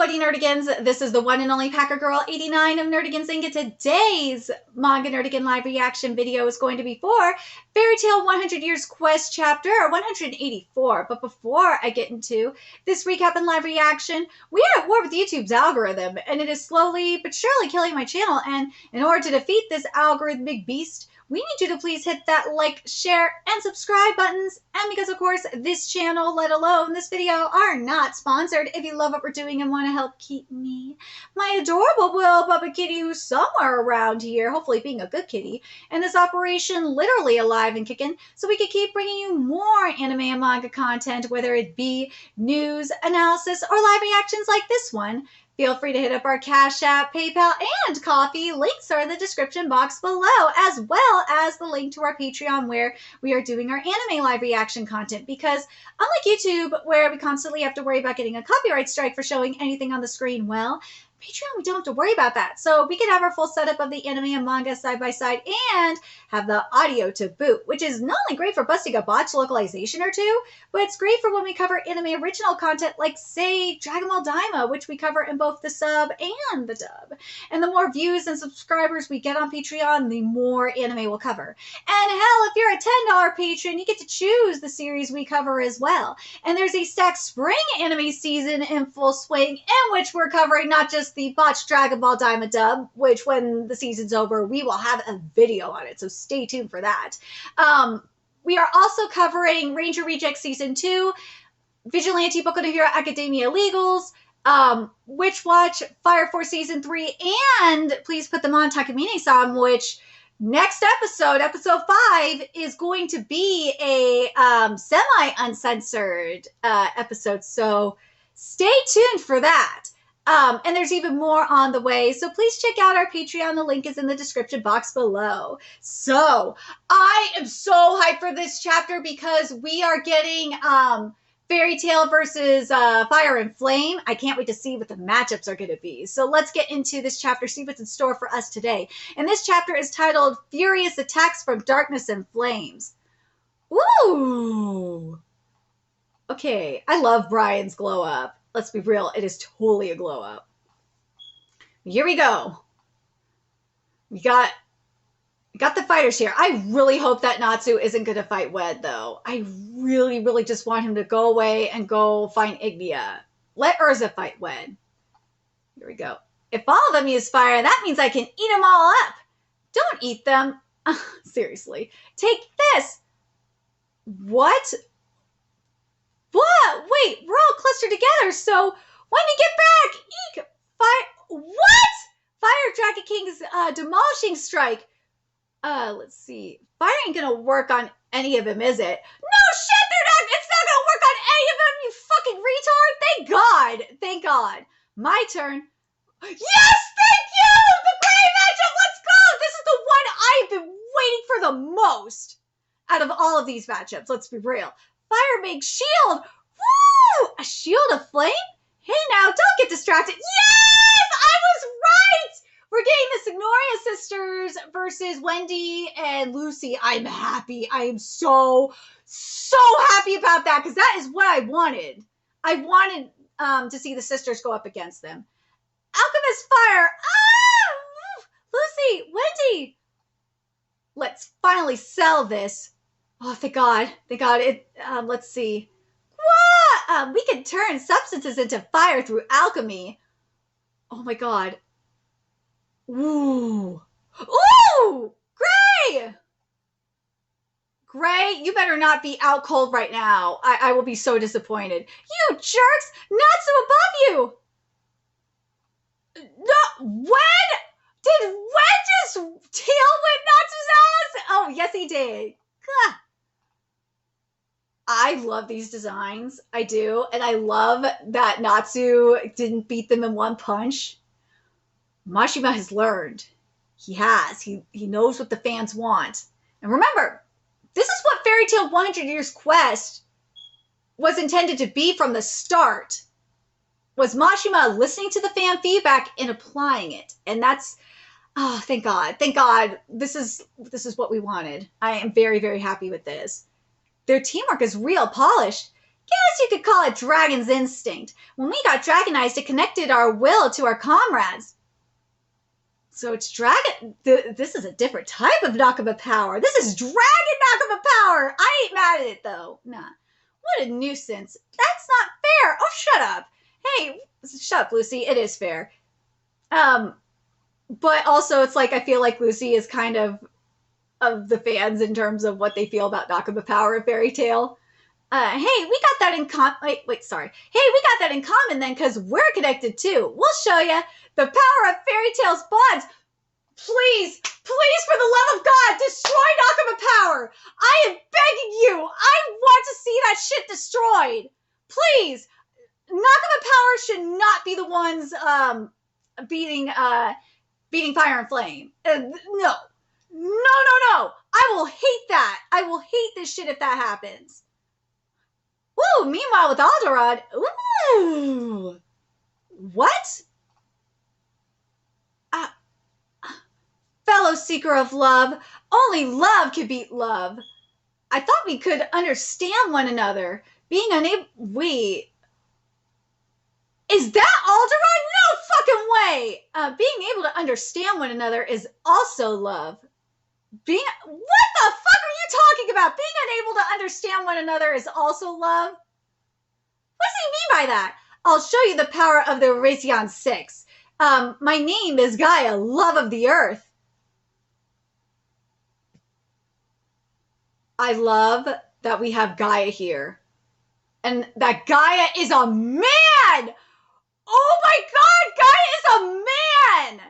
everybody, Nerdigans. This is the one and only Packer Girl 89 of Nerdigans Inc. Today's Manga Nerdigan live reaction video is going to be for Fairy Tail 100 Years Quest chapter 184. But before I get into this recap and live reaction, we are at war with YouTube's algorithm, and it is slowly but surely killing my channel. And in order to defeat this algorithmic beast, we need you to please hit that like, share, and subscribe buttons. And because, of course, this channel, let alone this video, are not sponsored, if you love what we're doing and want to help keep me, my adorable little puppet kitty who's somewhere around here, hopefully being a good kitty, and this operation literally alive and kicking, so we can keep bringing you more anime and manga content, whether it be news, analysis, or live reactions like this one. Feel free to hit up our Cash App, PayPal, and Coffee. Links are in the description box below, as well as the link to our Patreon where we are doing our anime live reaction content. Because unlike YouTube, where we constantly have to worry about getting a copyright strike for showing anything on the screen, well, Patreon, we don't have to worry about that. So we can have our full setup of the anime and manga side by side and have the audio to boot, which is not only great for busting a botched localization or two, but it's great for when we cover anime original content like, say, Dragon Ball Daima, which we cover in both the sub and the dub. And the more views and subscribers we get on Patreon, the more anime we'll cover. And hell, if you're a $10 patron, you get to choose the series we cover as well. And there's a stacked spring anime season in full swing, in which we're covering not just the botched Dragon Ball Daima dub, which when the season's over, we will have a video on it, so stay tuned for that. We are also covering Ranger Reject Season 2, Vigilante Boku no Hero Academia Legals, Witch Watch, Fire Force Season 3, and please put them on Takamine-san, which next episode, episode 5, is going to be a semi-uncensored episode, so stay tuned for that. And there's even more on the way, so please check out our Patreon. The link is in the description box below. So, I am so hyped for this chapter because we are getting Fairy Tail versus Fire and Flame. I can't wait to see what the matchups are going to be. So let's get into this chapter, see what's in store for us today. And this chapter is titled Furious Attacks from Darkness and Flames. Ooh! Okay, I love Brian's glow up. Let's be real, it is totally a glow up. Here we go. We got the fighters here. I really hope that Natsu isn't going to fight Wed, though. I really, really just want him to go away and go find Ignia. Let Urza fight Wed. Here we go. If all of them use fire, that means I can eat them all up. Don't eat them. Seriously. Take this. What? What? Wait, we're all clustered together, so when we get back, eek! Fire, what? Fire Dragon King's demolishing strike. Let's see. Fire ain't gonna work on any of them, is it? No shit, it's not gonna work on any of them, you fucking retard! Thank God! Thank God. My turn. Yes, thank you! The great matchup, let's go! This is the one I've been waiting for the most out of all of these matchups, let's be real. Fire makes shield. Woo! A shield of flame? Hey now, don't get distracted. Yes! I was right! We're getting the Signoria sisters versus Wendy and Lucy. I'm happy. I am so happy about that because that is what I wanted. I wanted to see the sisters go up against them. Alchemist Fire. Ah! Lucy, Wendy. Let's finally sell this. Oh, thank God. Thank God. Let's see. What? We can turn substances into fire through alchemy. Oh my God. Ooh. Ooh! Gray! Gray, you better not be out cold right now. I will be so disappointed. You jerks! Natsu above you! No, when? Did Wen just tail whip Natsu's ass? Oh, yes he did. Gah. I love these designs. I do. And I love that Natsu didn't beat them in one punch. Mashima has learned. He has. He knows what the fans want. And remember, this is what Fairy Tail 100 Years Quest was intended to be from the start. Was Mashima listening to the fan feedback and applying it. And that's, oh, thank God. Thank God. This is what we wanted. I am very, very happy with this. Their teamwork is real polished. Guess you could call it dragon's instinct. When we got dragonized, it connected our will to our comrades. So it's dragon. This is a different type of Nakama power. This is dragon Nakama power. I ain't mad at it though. Nah. What a nuisance. That's not fair. Oh, shut up. Hey, shut up, Lucy. It is fair. But also it's like I feel like Lucy is kind of the fans in terms of what they feel about Nakama power of Fairy Tail. Hey, we got that in common. Wait, sorry. Hey, we got that in common then because we're connected too. We'll show you the power of Fairy Tail's bonds. Please, please, for the love of God, destroy Nakama power. I am begging you. I want to see that shit destroyed. Please. Nakama power should not be the ones beating Fire and Flame. No. No. I will hate that. I will hate this shit if that happens. Woo, meanwhile with Alderon, ooh. What? Fellow seeker of love, only love can beat love. I thought we could understand one another. Being unable, wait. Is that Alderon? No fucking way. Being able to understand one another is also love. What the fuck are you talking about? Being unable to understand one another is also love? What does he mean by that? I'll show you the power of the Racion 6. My name is Gaia, love of the earth. I love that we have Gaia here. And that Gaia is a man! Oh my god, Gaia is a man!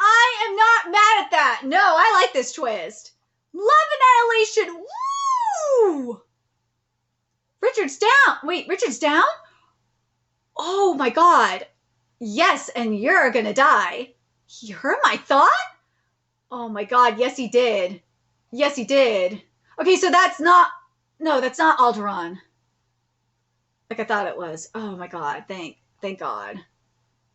I am not mad at that. No, I like this twist. Love and annihilation. Woo! Richard's down. Wait, Richard's down? Oh my god. Yes, and you're gonna die. He heard my thought? Oh my god, yes he did. Yes he did. Okay, so that's not... No, that's not Alderon. Like I thought it was. Oh my god, thank God.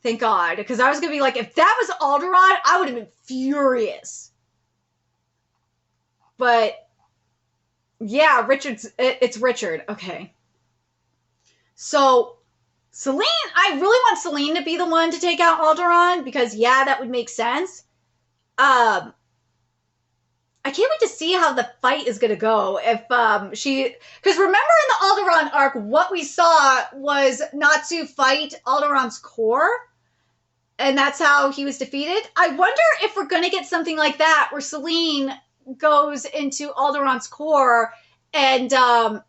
Thank God. Because I was going to be like, if that was Alderon, I would have been furious. But, yeah, it's Richard. Okay. So, Celine, I really want Celine to be the one to take out Alderon, because, yeah, that would make sense. I can't wait to see how the fight is going to go. If because remember in the Alderon arc, what we saw was Natsu fight Alderon's core, and that's how he was defeated. I wonder if we're going to get something like that, where Celine goes into Alderon's core and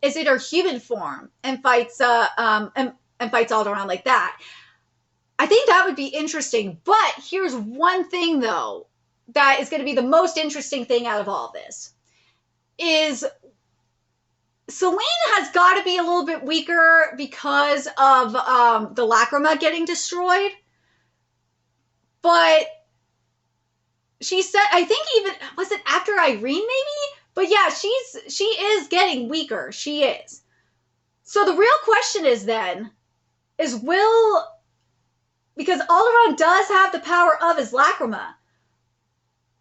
is in her human form and fights fights Alderon like that. I think that would be interesting. But here's one thing though, that is going to be the most interesting thing out of all this, is Celine has got to be a little bit weaker because of the Lacrima getting destroyed. But she said, I think even, was it after Irene maybe? But yeah, she is getting weaker. She is. So the real question is then, because Alderon does have the power of his Lacrima,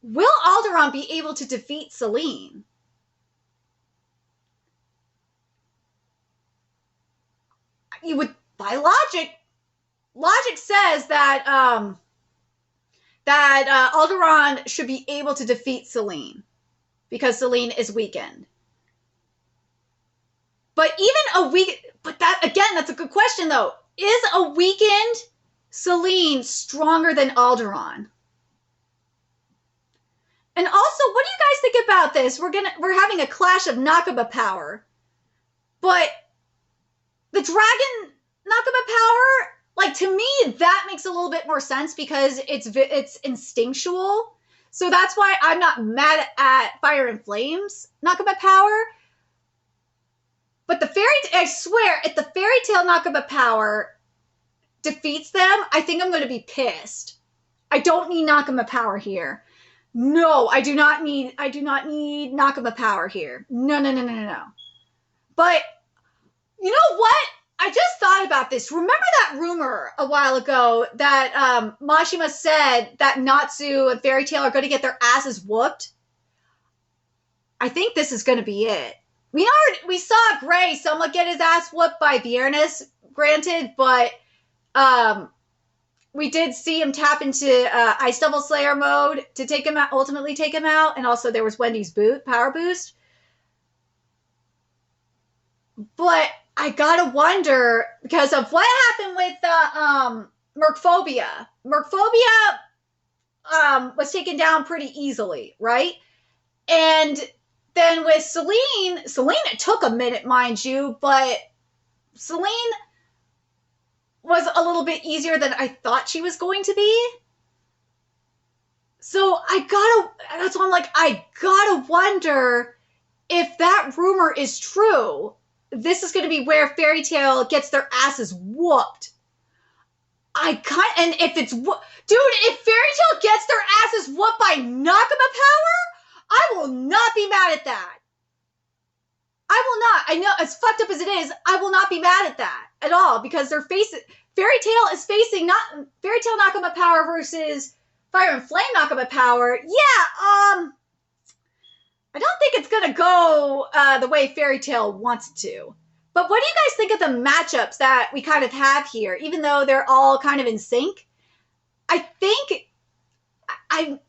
will Alderon be able to defeat Celine? You would, by logic says that Alderon should be able to defeat Celine because Celine is weakened. But that's a good question though. Is a weakened Celine stronger than Alderon? And also, what do you guys think about this? We're having a clash of Nakama power. But the dragon Nakama power, like, to me, that makes a little bit more sense because it's instinctual. So that's why I'm not mad at Fire and Flame's Nakama power. But I swear, if the Fairy Tail Nakama power defeats them, I think I'm going to be pissed. I don't need Nakama power here. No, I do not need Nakama power here. No. But, you know what? I just thought about this. Remember that rumor a while ago that Mashima said that Natsu and Fairy Tail are going to get their asses whooped? I think this is going to be it. we saw Gray somewhat get his ass whooped by Viernes, granted, but we did see him tap into Ice Devil Slayer mode to take him out, ultimately take him out, and also there was Wendy's power boost. But I gotta wonder, because of what happened with Mercphobia. Mercphobia was taken down pretty easily, right? And then with Selene, it took a minute, mind you, but Selene was a little bit easier than I thought she was going to be. So that's why I'm like, I gotta wonder if that rumor is true. This is going to be where Fairy Tail gets their asses whooped. And if it's, dude, if Fairy Tail gets their asses whooped by Nakama power, I will not be mad at that. I will not. I know, as fucked up as it is, I will not be mad at that at all, because they're facing, Fairy Tail is facing not Fairy Tail Nakama power versus Fire and Flame Nakama power. Yeah, I don't think it's gonna go the way Fairy Tail wants it to. But what do you guys think of the matchups that we kind of have here, even though they're all kind of in sync? I think part of me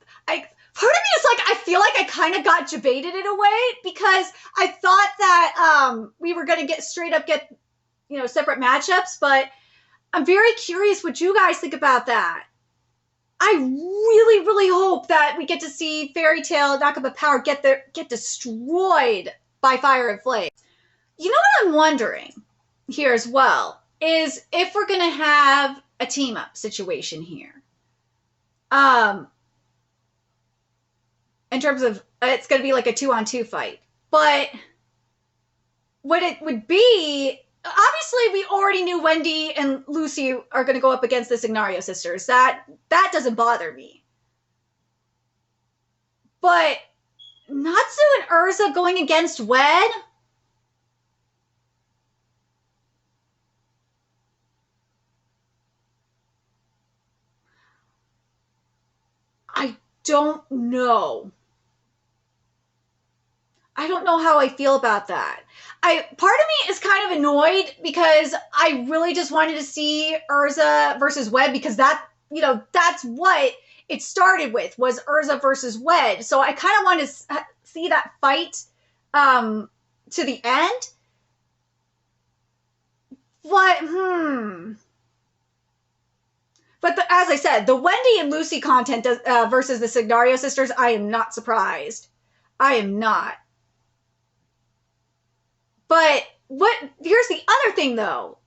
is like, I feel like I kind of got debated in a way, because I thought that we were gonna get separate matchups, but I'm very curious what you guys think about that. I really, really hope that we get to see Fairy Tail Nakama power get destroyed by Fire and Flame. You know what I'm wondering here as well is if we're gonna have a team up situation here. In terms of it's gonna be like a 2-on-2 fight, but what it would be. Obviously, we already knew Wendy and Lucy are going to go up against the Signario sisters. That doesn't bother me. But Natsu and Urza going against Wed? I don't know. I don't know how I feel about that. Part of me is kind of annoyed, because I really just wanted to see Urza versus Wed, because that's what it started with, was Urza versus Wed. So I kind of want to see that fight to the end. But as I said, the Wendy and Lucy content versus the Signario sisters, I am not surprised. I am not. But here's the other thing, though,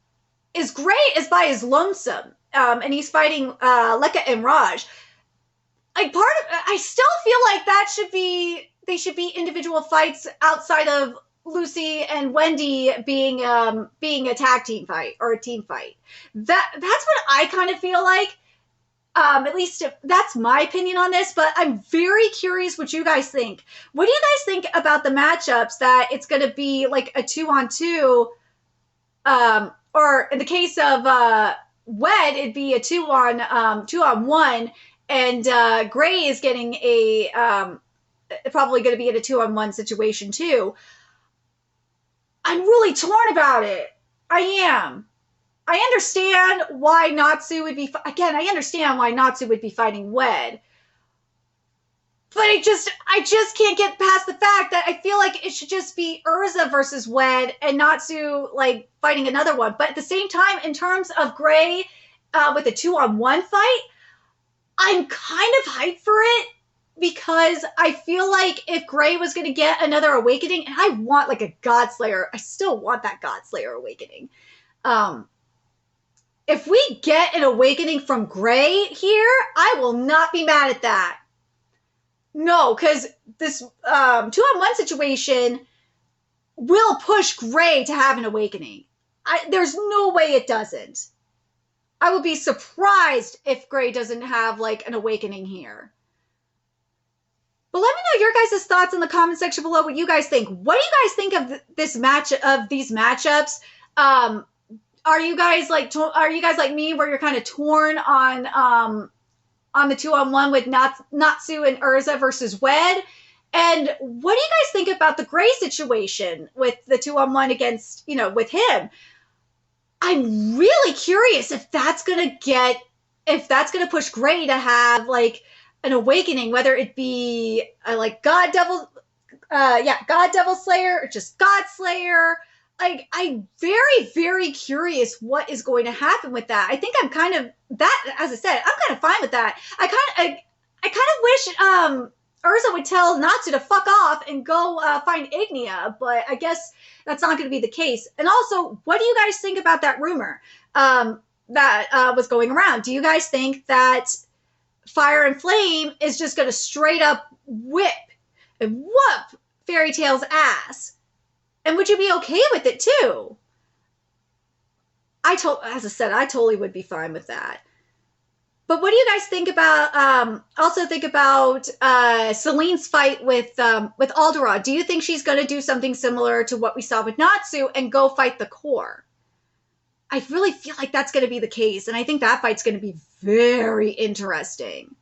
is Gray is by his lonesome, and he's fighting Lekka and Raj. Like, I still feel like they should be individual fights outside of Lucy and Wendy being a tag team fight or a team fight. That's what I kind of feel like. At least that's my opinion on this, but I'm very curious what you guys think. What do you guys think about the matchups that it's going to be like a 2-on-2, or in the case of Wed, it'd be a 2-on-1, and Gray is getting probably going to be in a 2-on-1 situation too. I'm really torn about it. I am. I understand why Natsu would be fighting Wed. But I just can't get past the fact that I feel like it should just be Urza versus Wed and Natsu like fighting another one. But at the same time, in terms of Gray with a 2-on-1 fight, I'm kind of hyped for it, because I feel like if Gray was going to get another awakening, and I want like a Godslayer, I still want that Godslayer awakening. If we get an awakening from Gray here, I will not be mad at that. No, because this 2-on-1 situation will push Gray to have an awakening. There's no way it doesn't. I would be surprised if Gray doesn't have like an awakening here. But let me know your guys' thoughts in the comment section below. What you guys think? What do you guys think of these matchups? Are you guys like me, where you're kind of torn on the 2-on-1 with Natsu and Urza versus Wed? And what do you guys think about the Gray situation with the 2-on-1 against, with him? I'm really curious if that's going to push Gray to have like an awakening, whether it be God Devil Slayer or just God Slayer. Like, I'm very, very curious what is going to happen with that. I think I'm kind of that, as I said, I'm kind of fine with that. I kind of wish Urza would tell Natsu to fuck off and go find Ignia, but I guess that's not going to be the case. And also, what do you guys think about that rumor that was going around? Do you guys think that Fire and Flame is just going to straight up whip and whoop Fairy Tail's ass? And would you be okay with it too? As I said, I totally would be fine with that. But what do you guys think about? Also think about Celine's fight with Alderon. Do you think she's going to do something similar to what we saw with Natsu and go fight the core? I really feel like that's going to be the case, and I think that fight's going to be very interesting.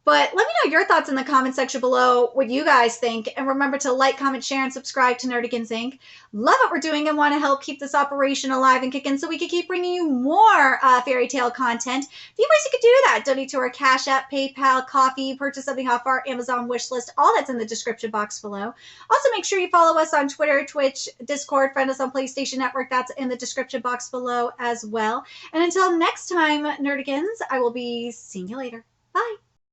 But let me know your thoughts in the comment section below, what you guys think. And remember to like, comment, share, and subscribe to Nerdigans Inc. Love what we're doing and want to help keep this operation alive and kicking so we can keep bringing you more fairy tale content. If you wish you could do that, donate to our Cash App, PayPal, Coffee, purchase something off our Amazon wish list. All that's in the description box below. Also, make sure you follow us on Twitter, Twitch, Discord, friend us on PlayStation Network. That's in the description box below as well. And until next time, Nerdigans, I will be seeing you later. Bye.